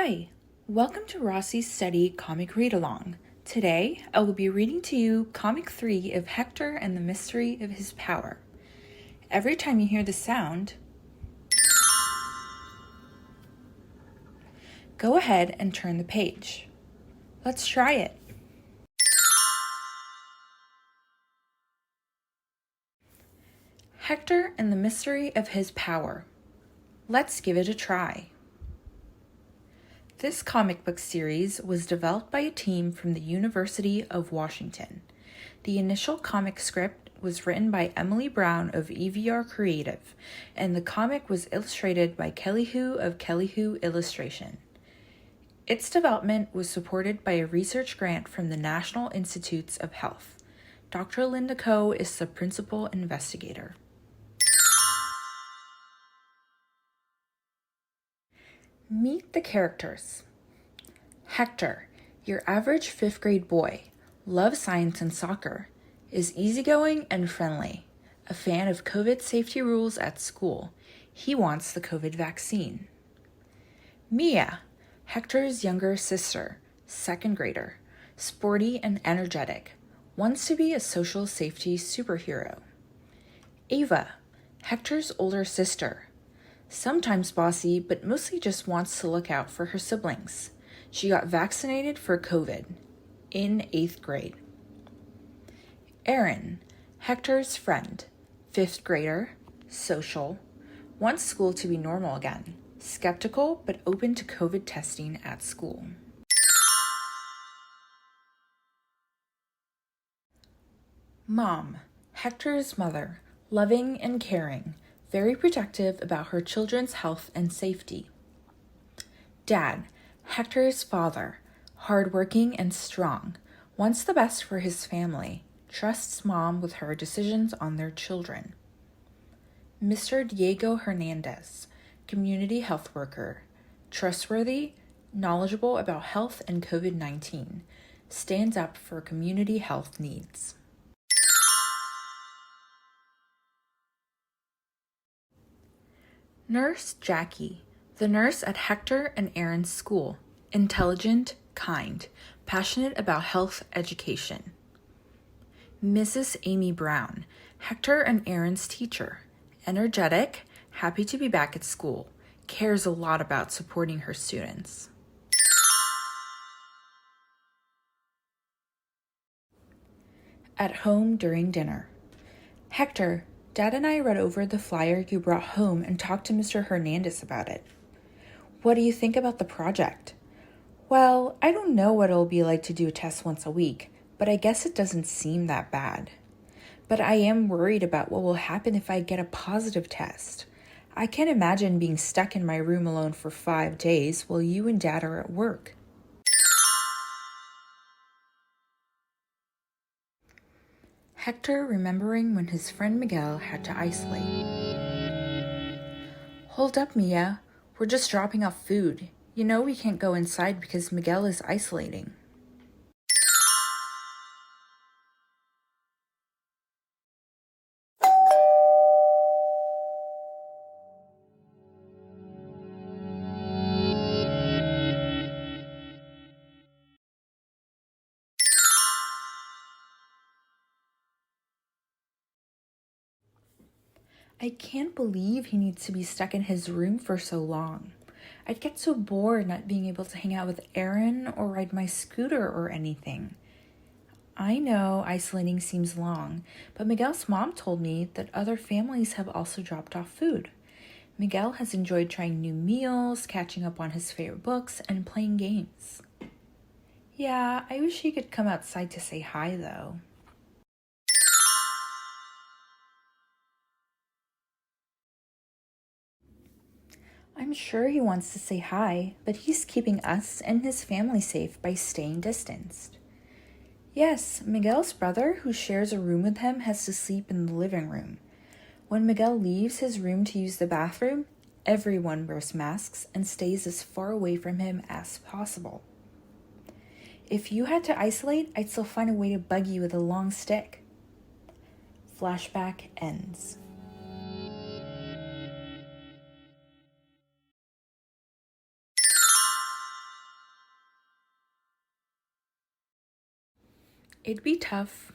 Hi, welcome to ROSSEY's Study Comic Read-Along. Today, I will be reading to you Comic 3 of Hector and the Mystery of His Power. Every time you hear the sound, go ahead and turn the page. Let's try it. Hector and the Mystery of His Power. Let's give it a try. This comic book series was developed by a team from the University of Washington. The initial comic script was written by Emily Brown of EVR Creative, and the comic was illustrated by Kelly Hu of Kelly Hu Illustration. Its development was supported by a research grant from the National Institutes of Health. Dr. Linda Ko is the principal investigator. Meet the characters. Hector, your average 5th grade boy, loves science and soccer, is easygoing and friendly, a fan of COVID safety rules at school. He wants the COVID vaccine. Mia, Hector's younger sister, 2nd grader, sporty and energetic, wants to be a social safety superhero. Ava, Hector's older sister, sometimes bossy, but mostly just wants to look out for her siblings. She got vaccinated for COVID in 8th grade. Aaron, Hector's friend, 5th grader, social, wants school to be normal again, skeptical but open to COVID testing at school. Mom, Hector's mother, loving and caring, very protective about her children's health and safety. Dad, Hector's father, hardworking and strong, wants the best for his family, trusts Mom with her decisions on their children. Mr. Diego Hernandez, community health worker, trustworthy, knowledgeable about health and COVID-19, stands up for community health needs. Nurse Jackie, the nurse at Hector and Aaron's school, intelligent, kind, passionate about health education. Mrs. Amy Brown, Hector and Aaron's teacher, energetic, happy to be back at school, cares a lot about supporting her students. At home during dinner. Hector, Dad and I read over the flyer you brought home and talked to Mr. Hernandez about it. What do you think about the project? Well, I don't know what it'll be like to do a test once a week, but I guess it doesn't seem that bad. But I am worried about what will happen if I get a positive test. I can't imagine being stuck in my room alone for 5 days while you and Dad are at work. Hector remembering when his friend Miguel had to isolate. Hold up, Mia. We're just dropping off food. You know we can't go inside because Miguel is isolating. I can't believe he needs to be stuck in his room for so long. I'd get so bored not being able to hang out with Aaron or ride my scooter or anything. I know isolating seems long, but Miguel's mom told me that other families have also dropped off food. Miguel has enjoyed trying new meals, catching up on his favorite books, and playing games. Yeah, I wish he could come outside to say hi, though. I'm sure he wants to say hi, but he's keeping us and his family safe by staying distanced. Yes, Miguel's brother, who shares a room with him, has to sleep in the living room. When Miguel leaves his room to use the bathroom, everyone wears masks and stays as far away from him as possible. If you had to isolate, I'd still find a way to bug you with a long stick. Flashback ends. It'd be tough,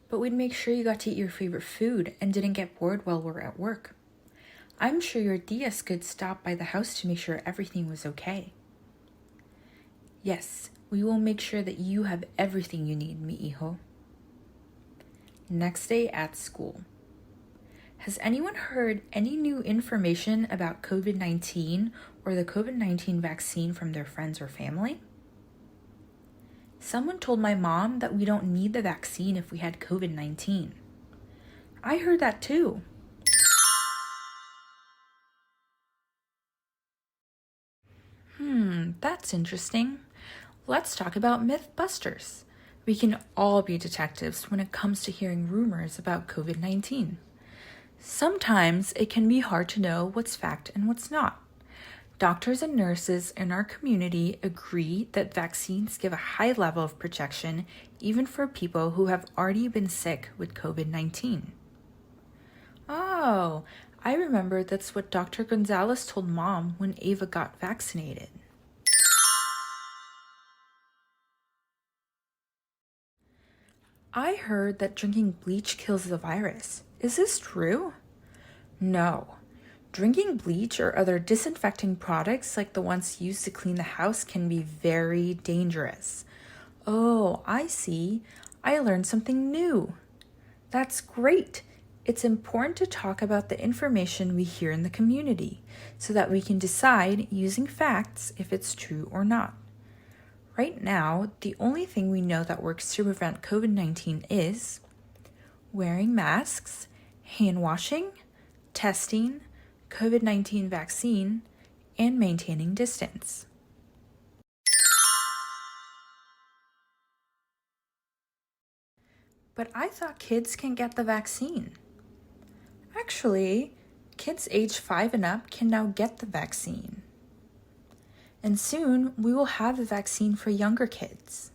but we'd make sure you got to eat your favorite food and didn't get bored while we're at work. I'm sure your tias could stop by the house to make sure everything was okay. Yes, we will make sure that you have everything you need, mi hijo. Next day at school. Has anyone heard any new information about COVID-19 or the COVID-19 vaccine from their friends or family? Someone told my mom that we don't need the vaccine if we had COVID-19. I heard that too. That's interesting. Let's talk about Mythbusters. We can all be detectives when it comes to hearing rumors about COVID-19. Sometimes it can be hard to know what's fact and what's not. Doctors and nurses in our community agree that vaccines give a high level of protection even for people who have already been sick with COVID-19. Oh, I remember that's what Dr. Gonzalez told Mom when Ava got vaccinated. I heard that drinking bleach kills the virus. Is this true? No. Drinking bleach or other disinfecting products like the ones used to clean the house can be very dangerous. Oh, I see. I learned something new. That's great. It's important to talk about the information we hear in the community so that we can decide using facts if it's true or not. Right now, the only thing we know that works to prevent COVID-19 is wearing masks, hand washing, testing, COVID-19 vaccine, and maintaining distance. But I thought kids can get the vaccine. Actually, kids age 5 and up can now get the vaccine. And soon we will have a vaccine for younger kids.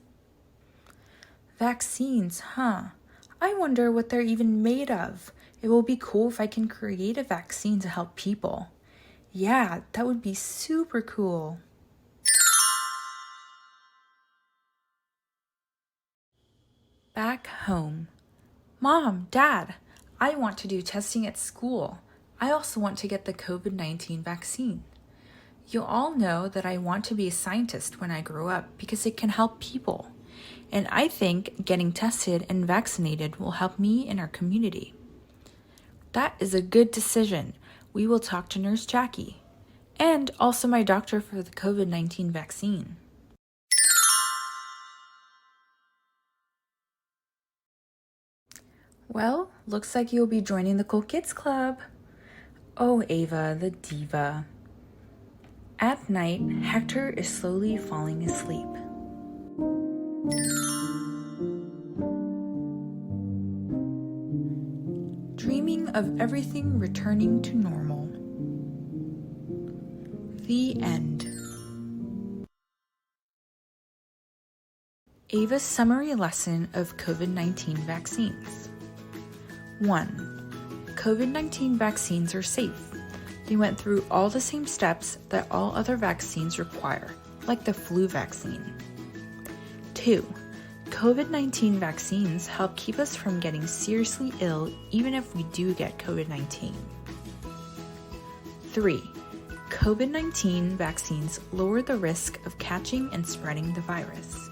Vaccines, huh? I wonder what they're even made of. It will be cool if I can create a vaccine to help people. Yeah, that would be super cool. Back home. Mom, Dad, I want to do testing at school. I also want to get the COVID-19 vaccine. You all know that I want to be a scientist when I grow up because it can help people. And I think getting tested and vaccinated will help me and our community. That is a good decision. We will talk to Nurse Jackie and also my doctor for the COVID-19 vaccine. Well, looks like you'll be joining the Cool Kids Club. Oh, Ava, the diva. At night, Hector is slowly falling asleep. Dreaming of everything returning to normal. The end. Ava's summary lesson of COVID-19 vaccines. 1. COVID-19 vaccines are safe. They went through all the same steps that all other vaccines require, like the flu vaccine. 2. COVID-19 vaccines help keep us from getting seriously ill even if we do get COVID-19. 3. COVID-19 vaccines lower the risk of catching and spreading the virus.